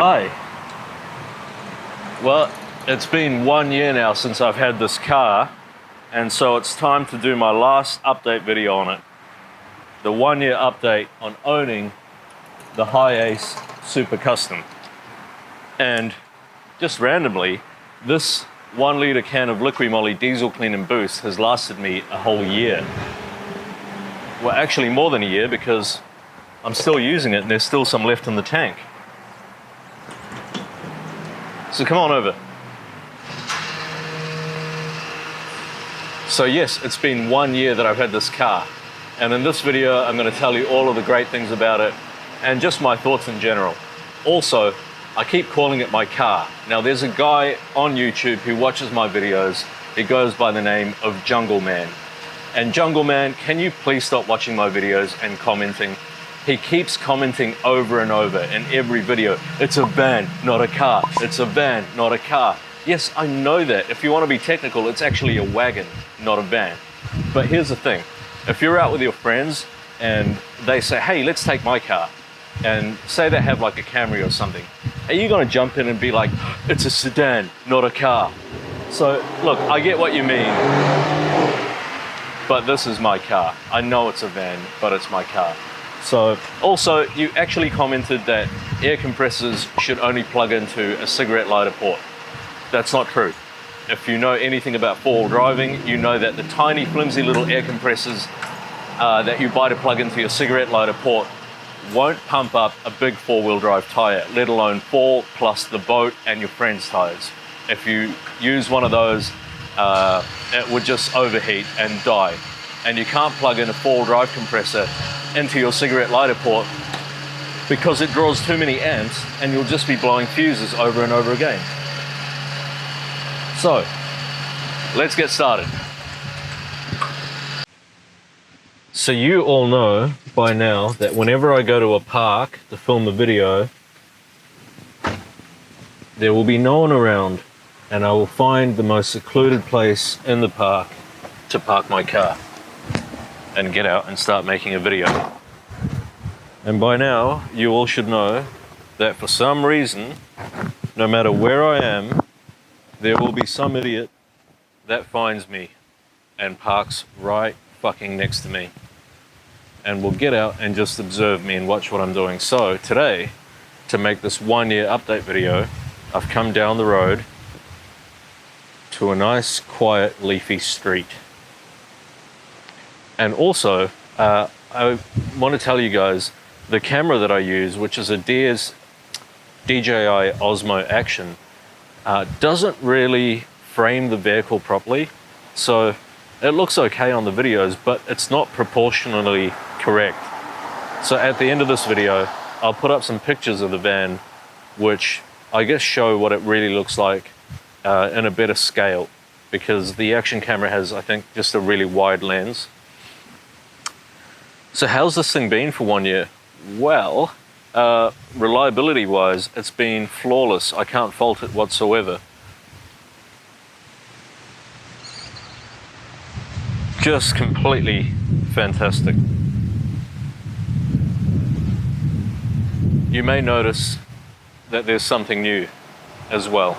Hi. Well, it's been 1 year now since I've had this car, and so it's time to do my last update video on it. The 1 year update on owning the HiAce Super Custom. And just randomly, this 1 litre can of Liqui Moly Diesel Clean and Boost has lasted me a whole year. Well, actually more than a year, because I'm still using it and there's still some left in the tank. So come on over. So yes, it's been 1 year that I've had this car. And in this video, I'm going to tell you all of the great things about it and just my thoughts in general. Also, I keep calling it my car. Now there's a guy on YouTube who watches my videos. He goes by the name of Jungle Man. And Jungle Man, can you please stop watching my videos and commenting? He keeps commenting over and over in every video. It's a van, not a car. It's a van, not a car. Yes, I know that. If you want to be technical, it's actually a wagon, not a van. But here's the thing. If you're out with your friends and they say, hey, let's take my car, and say they have like a Camry or something, are you going to jump in and be like, it's a sedan, not a car? So look, I get what you mean, but this is my car. I know it's a van, but it's my car. So also, you actually commented that air compressors should only plug into a cigarette lighter port. That's not true. If you know anything about four-wheel driving, you know that the tiny flimsy little air compressors that you buy to plug into your cigarette lighter port won't pump up a big four-wheel drive tire, let alone four plus the boat and your friend's tires. If you use one of those, it would just overheat and die. And you can't plug in a four-wheel drive compressor into your cigarette lighter port because it draws too many amps and you'll just be blowing fuses over and over again. So, let's get started. So you all know by now that whenever I go to a park to film a video, there will be no one around and I will find the most secluded place in the park to park my car and get out and start making a video. And by now, you all should know that for some reason, no matter where I am, there will be some idiot that finds me and parks right fucking next to me and will get out and just observe me and watch what I'm doing. So today, to make this 1 year update video, I've come down the road to a nice, quiet, leafy street. And also, I want to tell you guys, the camera that I use, which is a Deere's DJI Osmo Action, doesn't really frame the vehicle properly. So it looks okay on the videos, but it's not proportionally correct. So at the end of this video, I'll put up some pictures of the van, which I guess show what it really looks like in a better scale, because the action camera has, I think, just a really wide lens. So how's this thing been for 1 year? Well, reliability wise, it's been flawless. I can't fault it whatsoever. Just completely fantastic. You may notice that there's something new as well.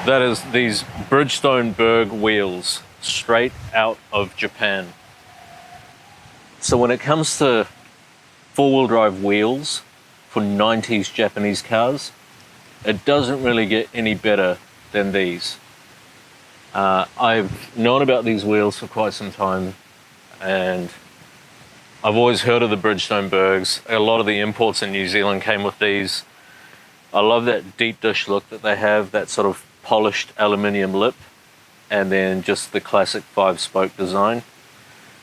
That is these Bridgestone Berg wheels, straight out of Japan. So when it comes to four-wheel drive wheels for 90s Japanese cars, it doesn't really get any better than these. I've known about these wheels for quite some time, and I've always heard of the Bridgestone Bergs. A lot of the imports in New Zealand came with these. I love that deep dish look that they have, that sort of polished aluminium lip, and then just the classic 5-spoke design.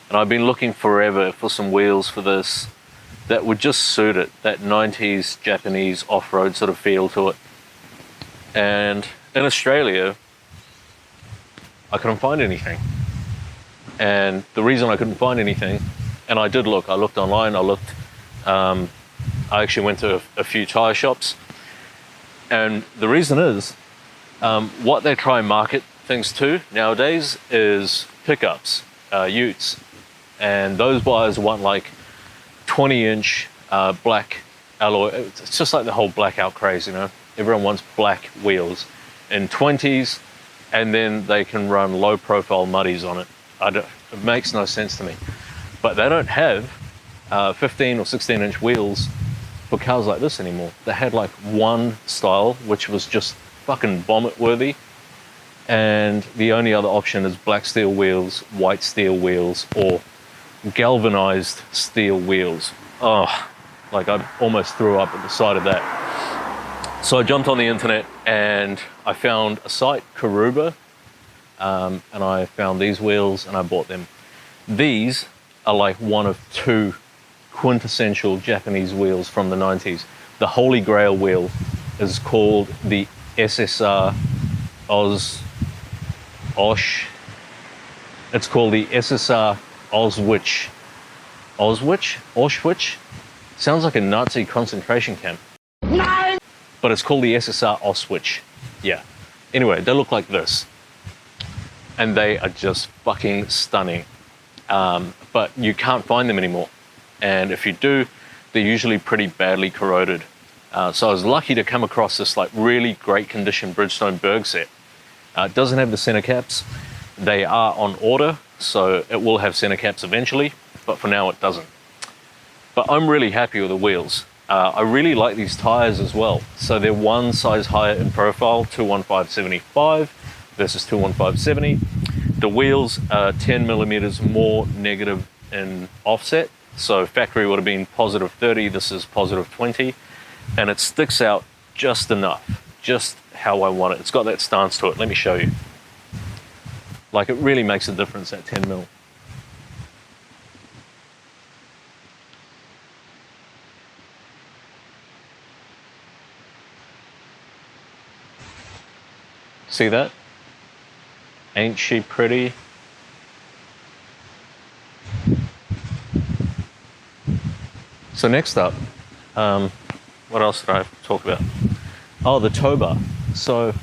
And I've been looking forever for some wheels for this that would just suit it, that 90s Japanese off-road sort of feel to it. And in Australia, I couldn't find anything. And the reason I couldn't find anything, and I did look, I looked online, I actually went to a few tyre shops, and the reason is, what they try and market things to nowadays is pickups, utes, and those buyers want like 20-inch black alloy. It's just like the whole blackout craze, you know. Everyone wants black wheels in 20s, and then they can run low-profile muddies on it. It makes no sense to me. But they don't have 15 or 16-inch wheels for cars like this anymore. They had like one style, which was just fucking vomit worthy. And the only other option is black steel wheels, white steel wheels, or galvanized steel wheels. Oh, like I almost threw up at the sight of that. So I jumped on the internet and I found a site, Karuba, and I found these wheels and I bought them. These are like one of two quintessential Japanese wheels from the 90s. The holy grail wheel is called the SSR Osh. It's called the SSR Auschwitz. Auschwitz? Sounds like a Nazi concentration camp. No! But it's called the SSR Auschwitz. Yeah. Anyway, they look like this. And they are just fucking stunning. But you can't find them anymore. And if you do, they're usually pretty badly corroded. So I was lucky to come across this like really great condition Bridgestone Berg set. It doesn't have the center caps. They are on order, so it will have center caps eventually, but for now it doesn't. But I'm really happy with the wheels. I really like these tires as well. So they're one size higher in profile, 215/75 versus 215/70. The wheels are 10 millimeters more negative in offset. So factory would have been positive 30, this is positive 20. And it sticks out just enough, just how I want it. It's got that stance to it. Let me show you. Like it really makes a difference at 10 mil. See that? Ain't she pretty? So next up, what else did I talk about? Oh, the Towbar. So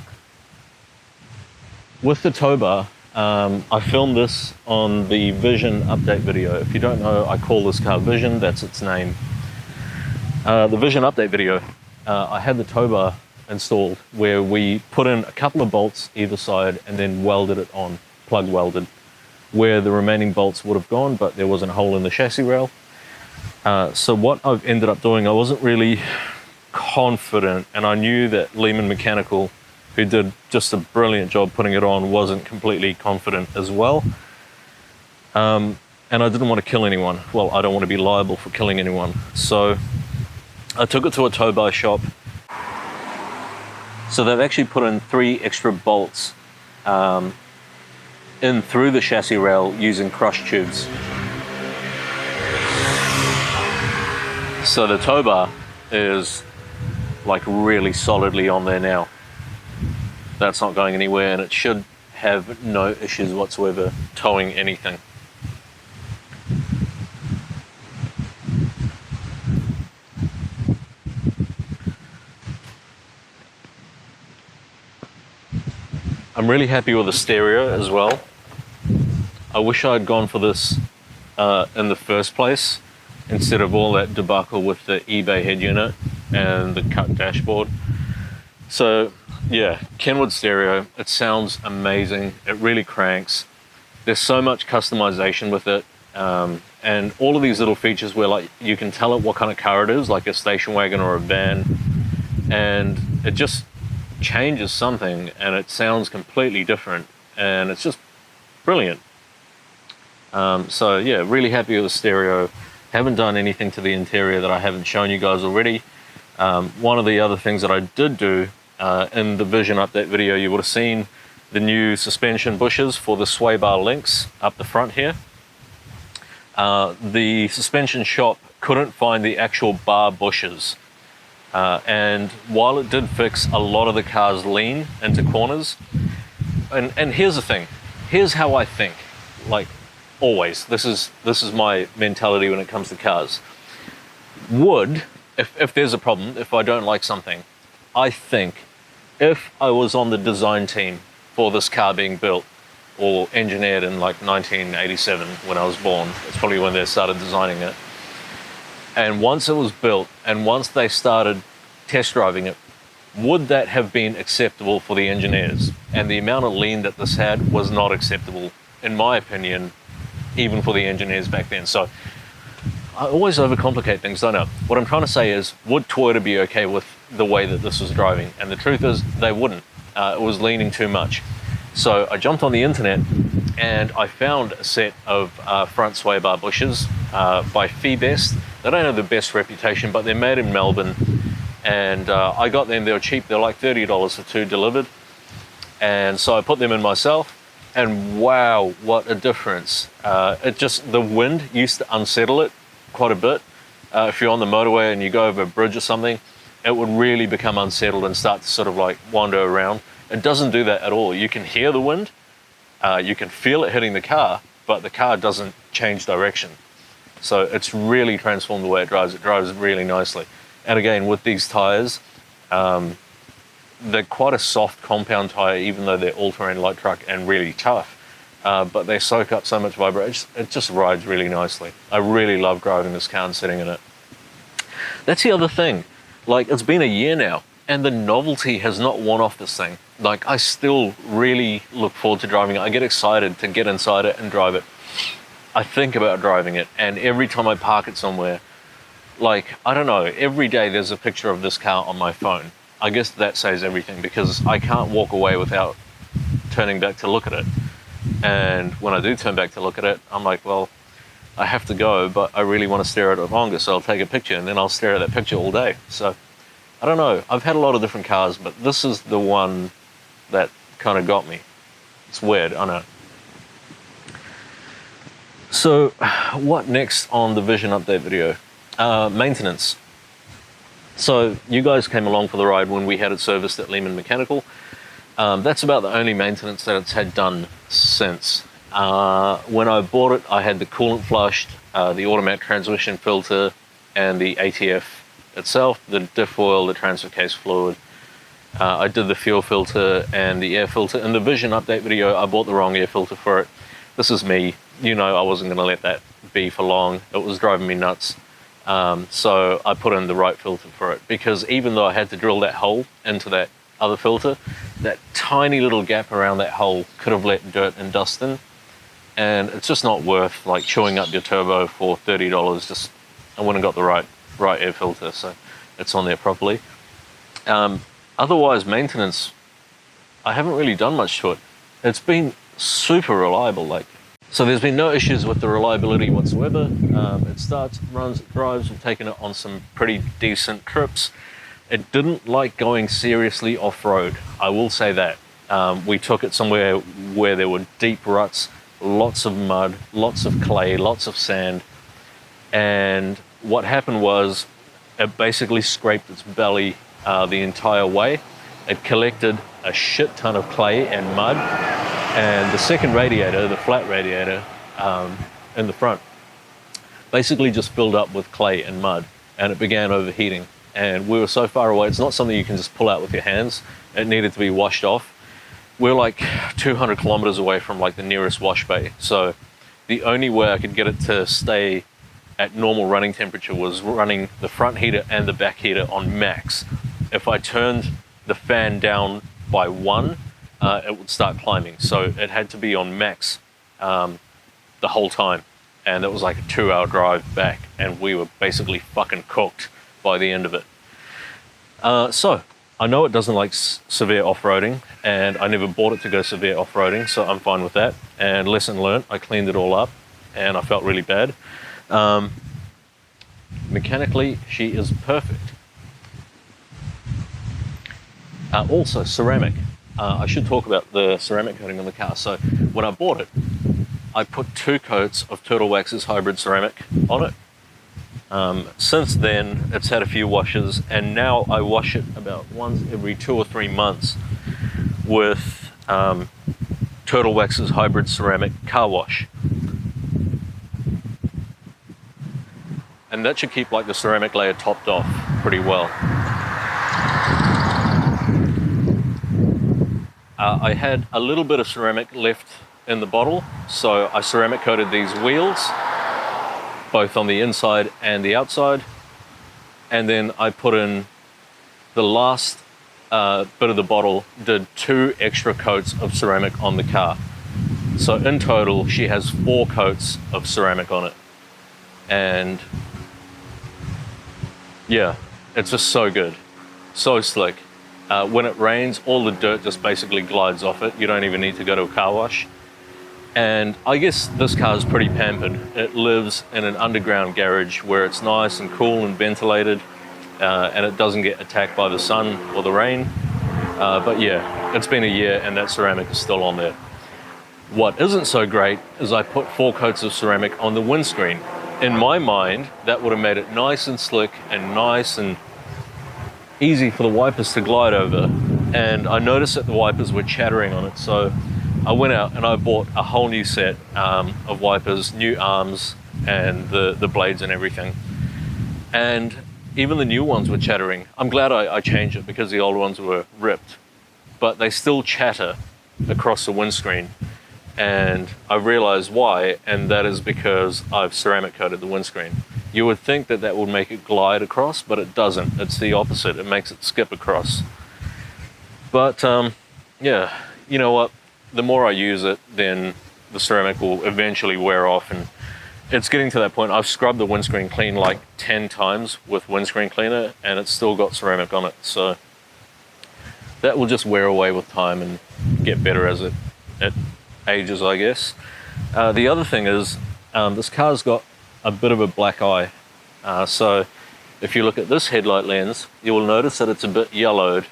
with the Towbar, I filmed this on the Vision update video. If you don't know, I call this car Vision, that's its name. The Vision update video, I had the Towbar installed where we put in a couple of bolts either side and then welded it on, plug welded, where the remaining bolts would have gone, but there wasn't a hole in the chassis rail. So what I've ended up doing, I wasn't really confident, and I knew that Lehman Mechanical, who did just a brilliant job putting it on, wasn't completely confident as well. And I didn't want to kill anyone. Well, I don't want to be liable for killing anyone. So I took it to a Towbar shop. So they've actually put in 3 extra bolts in through the chassis rail using crush tubes. So the Towbar is like really solidly on there now. That's not going anywhere, and it should have no issues whatsoever towing anything. I'm really happy with the stereo as well. I wish I had gone for this in the first place instead of all that debacle with the eBay head unit and the cut dashboard. So yeah, Kenwood stereo, it sounds amazing. It really cranks. There's so much customization with it. And all of these little features where like you can tell it what kind of car it is, like a station wagon or a van, and it just changes something and it sounds completely different, and it's just brilliant. So yeah, really happy with the stereo. Haven't done anything to the interior that I haven't shown you guys already. One of the other things that I did do in the Vision update video, you would have seen the new suspension bushes for the sway bar links up the front here. The suspension shop couldn't find the actual bar bushes. And while it did fix a lot of the car's lean into corners, and here's the thing, here's how I think, like always, this is my mentality when it comes to cars. If there's a problem, if I don't like something, I think if I was on the design team for this car being built or engineered in like 1987 when I was born, it's probably when they started designing it, And once it was built, and once they started test driving it, would that have been acceptable for the engineers? And the amount of lean that this had was not acceptable, in my opinion, even for the engineers back then. So I always overcomplicate things, don't I? What I'm trying to say is, would Toyota be okay with the way that this was driving? And the truth is, they wouldn't. It was leaning too much. So I jumped on the internet and I found a set of front sway bar bushes by Best. They don't have the best reputation, but they're made in Melbourne. And I got them, they were cheap, they're like $30 for 2 delivered. And so I put them in myself, and wow, what a difference. The wind used to unsettle it quite a bit. If you're on the motorway and you go over a bridge or something, it would really become unsettled and start to sort of like wander around. It doesn't do that at all. You can hear the wind, you can feel it hitting the car, but the car doesn't change direction. So it's really transformed the way it drives. It drives really nicely. And again, with these tires, they're quite a soft compound tire, even though they're all-terrain light truck and really tough. But they soak up so much vibration. It just rides really nicely. I really love driving this car and sitting in it. That's the other thing. Like, it's been a year now, and the novelty has not worn off this thing. Like, I still really look forward to driving it. I get excited to get inside it and drive it. I think about driving it, and every time I park it somewhere, like, I don't know, every day there's a picture of this car on my phone. I guess that says everything, because I can't walk away without turning back to look at it. And when I do turn back to look at it, I'm like, well, I have to go, but I really want to stare at it longer, so I'll take a picture, and then I'll stare at that picture all day. So, I don't know. I've had a lot of different cars, but this is the one that kind of got me. It's weird, I know. So, what next on the Vision update video? Maintenance. So you guys came along for the ride when we had it serviced at Lehman Mechanical. That's about the only maintenance that it's had done since. When I bought it, I had the coolant flushed, the automatic transmission filter, and the ATF itself, the diff oil, the transfer case fluid. I did the fuel filter and the air filter. In the Vision update video, I bought the wrong air filter for it. This is me. You know, I wasn't going to let that be for long. It was driving me nuts. So I put in the right filter for it, because even though I had to drill that hole into that other filter, that tiny little gap around that hole could have let dirt and dust in, and it's just not worth like chewing up your turbo for $30. Just, I wouldn't have got the right air filter, so it's on there properly. Otherwise, maintenance, I haven't really done much to it. It's been super reliable. So there's been no issues with the reliability whatsoever. It starts, runs, it drives. We've taken it on some pretty decent trips. It didn't like going seriously off-road, I will say that. We took it somewhere where there were deep ruts, lots of mud, lots of clay, lots of sand. And what happened was it basically scraped its belly the entire way. It collected a shit ton of clay and mud. And the second radiator, the flat radiator in the front, basically just filled up with clay and mud, and it began overheating. And we were so far away, it's not something you can just pull out with your hands. It needed to be washed off. We're like 200 kilometers away from like the nearest wash bay. So the only way I could get it to stay at normal running temperature was running the front heater and the back heater on max. If I turned the fan down by 1, it would start climbing. So it had to be on max the whole time. And it was like a 2-hour drive back, and we were basically fucking cooked by the end of it. So I know it doesn't like severe off-roading, and I never bought it to go severe off-roading, so I'm fine with that. And lesson learned, I cleaned it all up, and I felt really bad. Mechanically, she is perfect. Also, ceramic. I should talk about the ceramic coating on the car. So when I bought it, I put 2 coats of Turtle Wax's hybrid ceramic on it. Since then, it's had a few washes, and now I wash it about once every 2 or 3 months with Turtle Wax's hybrid ceramic car wash. And that should keep like the ceramic layer topped off pretty well. I had a little bit of ceramic left in the bottle, so I ceramic coated these wheels. both on the inside and the outside. And then I put in the last bit of the bottle, did 2 extra coats of ceramic on the car. So in total, she has 4 coats of ceramic on it. And yeah, it's just so good, so slick. When it rains, all the dirt just basically glides off it. You don't even need to go to a car wash. And I guess this car is pretty pampered. It lives in an underground garage where it's nice and cool and ventilated, and it doesn't get attacked by the sun or the rain. But yeah, it's been a year and that ceramic is still on there. What isn't so great is I put 4 coats of ceramic on the windscreen. In my mind, that would have made it nice and slick and nice and easy for the wipers to glide over. And I noticed that the wipers were chattering on it, so I went out and I bought a whole new set of wipers, new arms and the blades and everything. And even the new ones were chattering. I'm glad I changed it because the old ones were ripped, but they still chatter across the windscreen. And I realized why, and that is because I've ceramic coated the windscreen. You would think that that would make it glide across, but it doesn't. It's the opposite. It makes it skip across. But yeah, you know what? The more I use it, then the ceramic will eventually wear off, and it's getting to that point. I've scrubbed the windscreen clean like 10 times with windscreen cleaner, and it's still got ceramic on it. So that will just wear away with time and get better as it ages, I guess. The other thing is, this car's got a bit of a black eye. So if you look at this headlight lens, you will notice that it's a bit yellowed.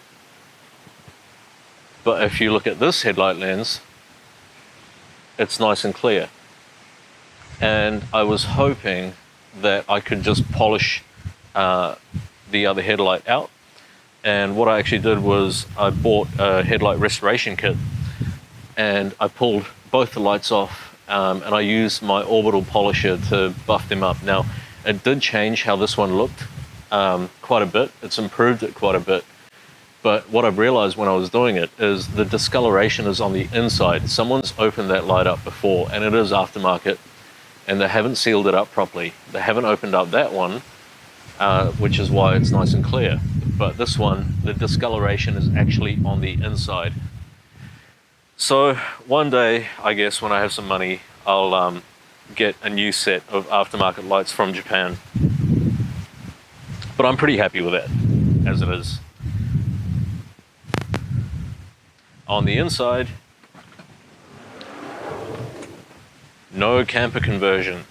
But if you look at this headlight lens, it's nice and clear. And I was hoping that I could just polish the other headlight out. And what I actually did was I bought a headlight restoration kit, and I pulled both the lights off, and I used my orbital polisher to buff them up. Now, it did change how this one looked quite a bit. It's improved it quite a bit. But what I've realized when I was doing it is the discoloration is on the inside. Someone's opened that light up before, and it is aftermarket, and they haven't sealed it up properly. They haven't opened up that one, which is why it's nice and clear. But this one, the discoloration is actually on the inside. So one day, I guess, when I have some money, I'll get a new set of aftermarket lights from Japan. But I'm pretty happy with it, as it is. On the inside, no camper conversion,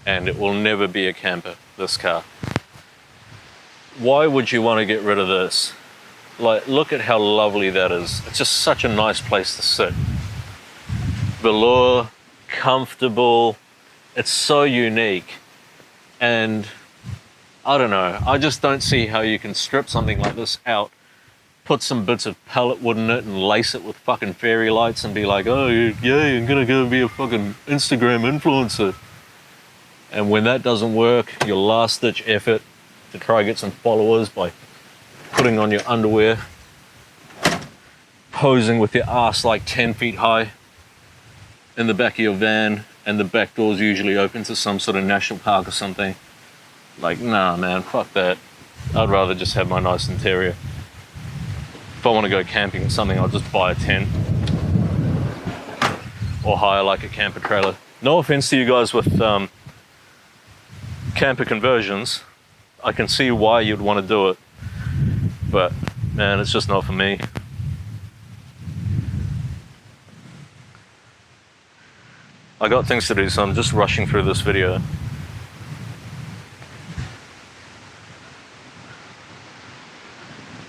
and it will never be a camper, this car. Why would you want to get rid of this? Like, look at how lovely that is. It's just such a nice place to sit. Velour, comfortable, it's so unique. And I don't know, I just don't see how you can strip something like this out, put some bits of pallet wood in it and lace it with fucking fairy lights and be like, oh yeah, I'm gonna go be a fucking Instagram influencer. And when that doesn't work, your last ditch effort to try and get some followers by putting on your underwear, posing with your ass like 10 feet high in the back of your van, and the back door's usually open to some sort of national park or something. Like, nah man, fuck that. I'd rather just have my nice interior. If I want to go camping or something, I'll just buy a tent or hire like a camper trailer. No offense to you guys with camper conversions. I can see why you'd want to do it, but man, it's just not for me. I got things to do, so I'm just rushing through this video.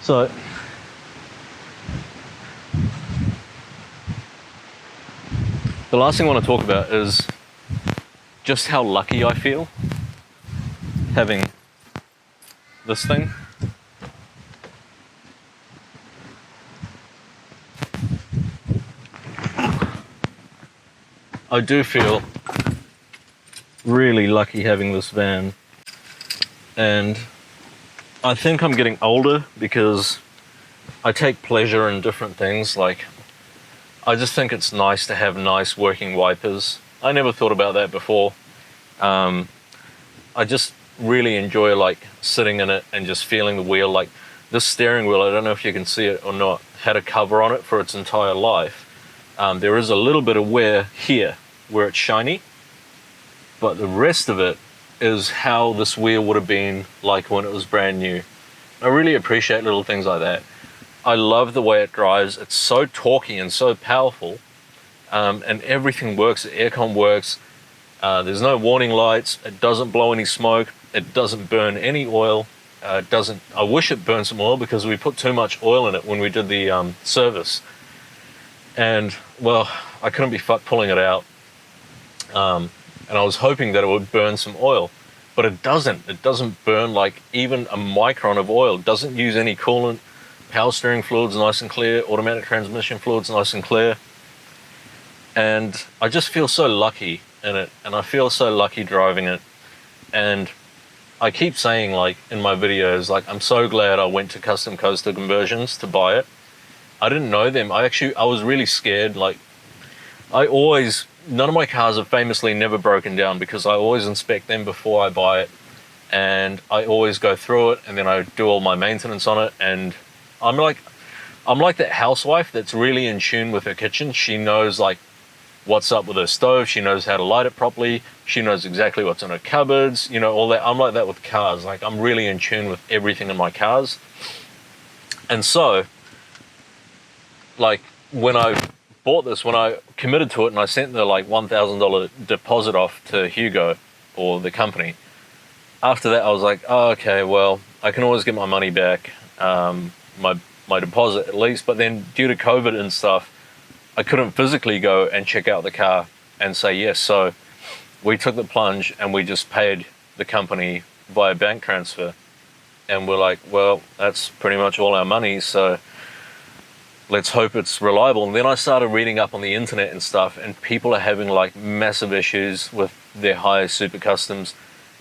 So the last thing I want to talk about is just how lucky I feel having this thing. I do feel really lucky having this van, and I think I'm getting older because I take pleasure in different things. Like, I just think it's nice to have nice working wipers. I never thought about that before. I just really enjoy like sitting in it and just feeling the wheel. Like this steering wheel, I don't know if you can see it or not, had a cover on it for its entire life. There is a little bit of wear here where it's shiny, but the rest of it is how this wheel would have been like when it was brand new. I really appreciate little things like that. I love the way it drives. It's so torquey and so powerful, and everything works. The aircon works. There's no warning lights. It doesn't blow any smoke. It doesn't burn any oil. It doesn't. I wish it burned some oil because we put too much oil in it when we did the service, and well, I couldn't be fucked pulling it out. And I was hoping that it would burn some oil, but it doesn't. It doesn't burn like even a micron of oil. It doesn't use any coolant. Power steering fluid's nice and clear. Automatic transmission fluid's nice and clear. And I just feel so lucky in it, and I feel so lucky driving it. And I keep saying, like in my videos, like I'm so glad I went to Custom Coaster Conversions to buy it. I didn't know them. I was really scared. Like none of my cars have famously never broken down because I always inspect them before I buy it, and I always go through it, and then I do all my maintenance on it. And I'm like that housewife that's really in tune with her kitchen. She knows like what's up with her stove. She knows how to light it properly. She knows exactly what's in her cupboards, you know, all that. I'm like that with cars. Like I'm really in tune with everything in my cars. And so like when I bought this, when I committed to it and I sent the like $1,000 deposit off to Hugo or the company, after that I was like, oh, okay, well, I can always get my money back, my deposit at least. But then due to COVID and stuff, I couldn't physically go and check out the car and say yes. So we took the plunge and we just paid the company via bank transfer. And we're like, well, that's pretty much all our money, so let's hope it's reliable. And then I started reading up on the internet and stuff, and people are having like massive issues with their HiAce Super Customs.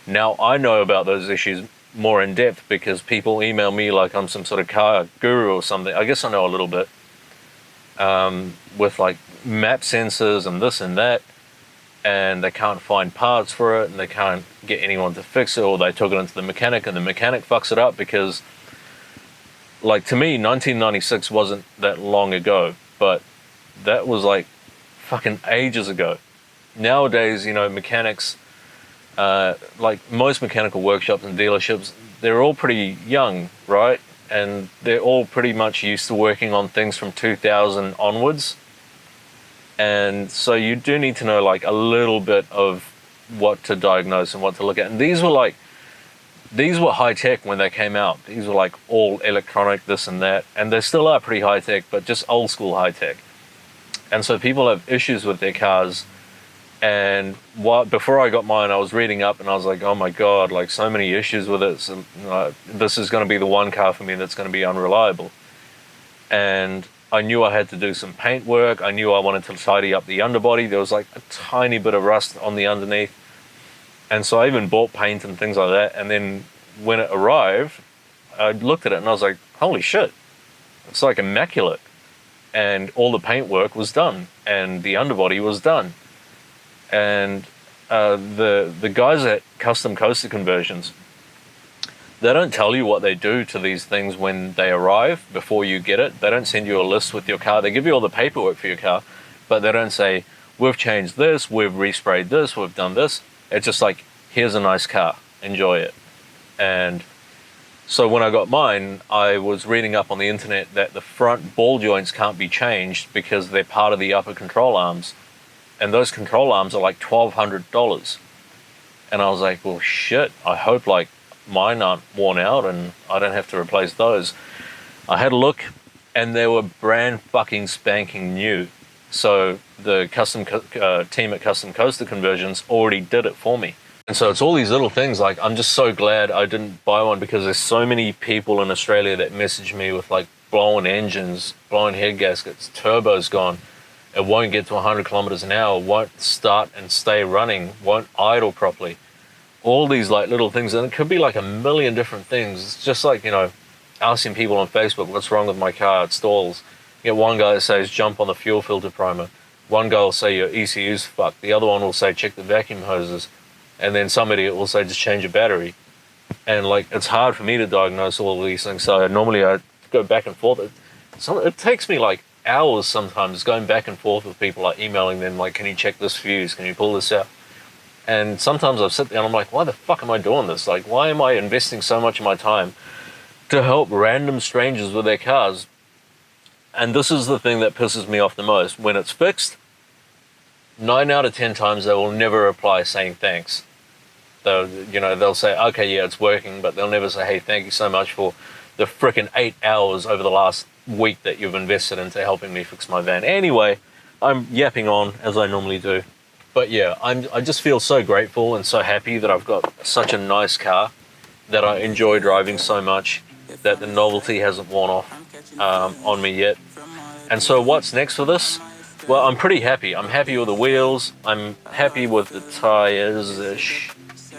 Now I know about those issues more in depth because people email me like I'm some sort of car guru or something. I guess I know a little bit with like map sensors and this and that, and they can't find parts for it, and they can't get anyone to fix it, or they took it into the mechanic and the mechanic fucks it up. Because like to me 1996 wasn't that long ago, but that was like fucking ages ago. Nowadays, you know, mechanics, like most mechanical workshops and dealerships, they're all pretty young, right? And they're all pretty much used to working on things from 2000 onwards. And so you do need to know like a little bit of what to diagnose and what to look at. And these were high tech when they came out. These were like all electronic, this and that. And they still are pretty high tech, but just old school high tech. And so people have issues with their cars. And before I got mine, I was reading up and I was like, oh my God, like so many issues with it. So, this is going to be the one car for me that's going to be unreliable. And I knew I had to do some paint work. I knew I wanted to tidy up the underbody. There was like a tiny bit of rust on the underneath. And so I even bought paint and things like that. And then when it arrived, I looked at it and I was like, holy shit, it's like immaculate. And all the paint work was done and the underbody was done. And the guys at Custom Coaster Conversions, they don't tell you what they do to these things when they arrive before you get it. They don't send you a list with your car. They give you all the paperwork for your car, but they don't say, we've changed this, we've resprayed this, we've done this. It's just like, here's a nice car, enjoy it. And so when I got mine, I was reading up on the internet that the front ball joints can't be changed because they're part of the upper control arms. And those control arms are like $1,200. And I was like, well, shit, I hope like mine aren't worn out and I don't have to replace those. I had a look and they were brand fucking spanking new. So the team at Custom Coaster Conversions already did it for me. And so it's all these little things. Like, I'm just so glad I didn't buy one because there's so many people in Australia that message me with like blown engines, blown head gaskets, turbos gone. It won't get to 100 kilometers an hour, won't start and stay running, won't idle properly. All these like little things, and it could be like a million different things. It's just like, you know, asking people on Facebook, what's wrong with my car? It stalls. You get one guy that says, jump on the fuel filter primer. One guy will say your ECU's fucked. The other one will say, check the vacuum hoses. and then somebody will say just change a battery. And like, it's hard for me to diagnose all of these things, so normally I go back and forth. It takes me like hours sometimes going back and forth with people, like emailing them like, can you check this fuse, can you pull this out? And sometimes I sit there and I'm like, why the fuck am I doing this? Like, why am I investing so much of my time to help random strangers with their cars? And this is the thing that pisses me off the most. When it's fixed, 9 out of 10 times they will never reply saying thanks. They'll say, okay, yeah, it's working, but they'll never say, hey, thank you so much for the frickin' 8 hours over the last week that you've invested into helping me fix my van. Anyway, I'm yapping on as I normally do. But yeah, I just feel so grateful and so happy that I've got such a nice car that I enjoy driving so much, that the novelty hasn't worn off on me yet. And so what's next for this? Well, I'm pretty happy. I'm happy with the wheels. I'm happy with the tires-ish.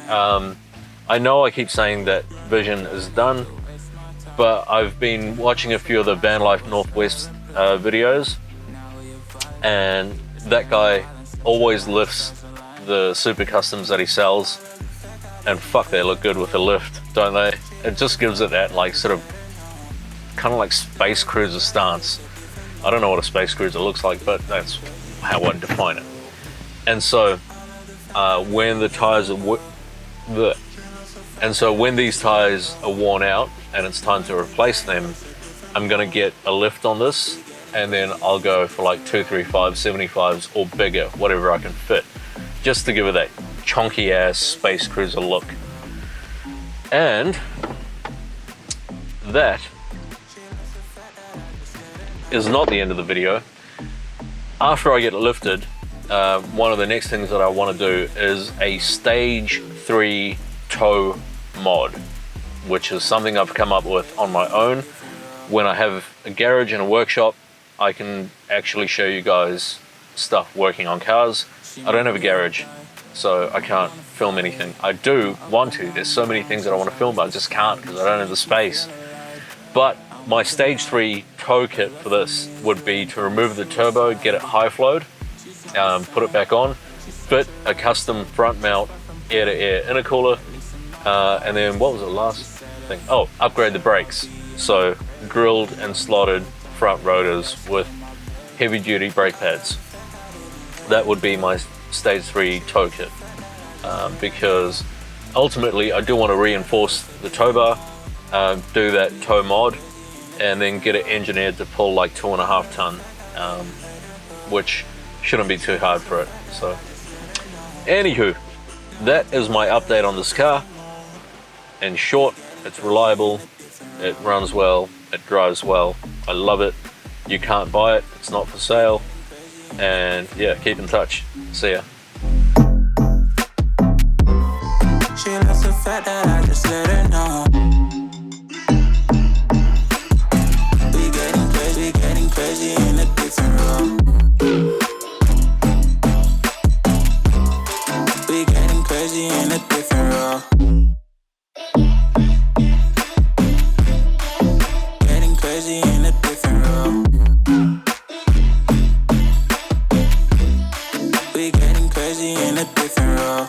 I know I keep saying that vision is done, but I've been watching a few of the Van Life Northwest videos, and that guy always lifts the super customs that he sells, and fuck, they look good with the lift, don't they? It just gives it that like sort of kind of like space cruiser stance. I don't know what a space cruiser looks like, but that's how I define it. And so when the tires are when these tires are worn out and it's time to replace them, I'm gonna get a lift on this, and then I'll go for like 235, 75s or bigger, whatever I can fit, just to give it that chonky ass space cruiser look. And that is not the end of the video. After I get it lifted, one of the next things that I want to do is a stage 3 tow mod, which is something I've come up with on my own. When I have a garage and a workshop, I can actually show you guys stuff working on cars. I don't have a garage, so I can't film anything. I do want to. There's so many things that I want to film, but I just can't because I don't have the space. But my stage 3 tow kit for this would be to remove the turbo, get it high flowed, put it back on, fit a custom front mount air-to-air intercooler, and then what was the last thing? Oh, upgrade the brakes. So grilled and slotted front rotors with heavy duty brake pads. That would be my stage 3 tow kit, because ultimately I do want to reinforce the tow bar, do that tow mod, and then get it engineered to pull like 2.5 ton, which shouldn't be too hard for it. So anywho, that is my update on this car. In short, it's reliable, it runs well, it drives well, I love it. You can't buy it, it's not for sale, and yeah, keep in touch. See ya. She loves the fact that I just let her know. We getting crazy in a different role. We getting crazy in a different role. Getting crazy in a different role. We getting crazy in a different role.